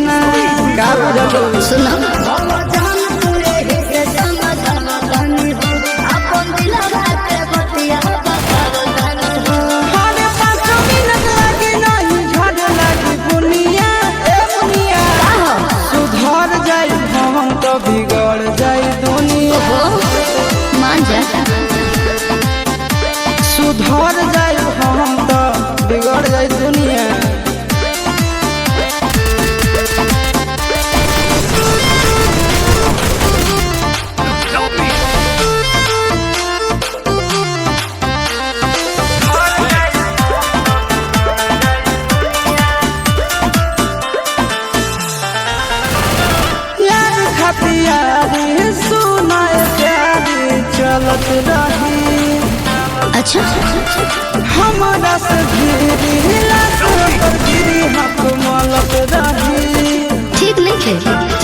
ना का बुझल सुनो हरे 5 मिनट लागे नहीं झड़ लागी बुनिया ए बुनिया सुधर जाई हम तो बिगड़ जाई दुनिया मान जा सुधर जाई हम तो बिगड़ जाई दुनिया यार खतियारी सुनाए प्यारी चलत रही अच्छा हमारा से गिरी लाश पर गिरी हाथ मलत रही ठीक नहीं थे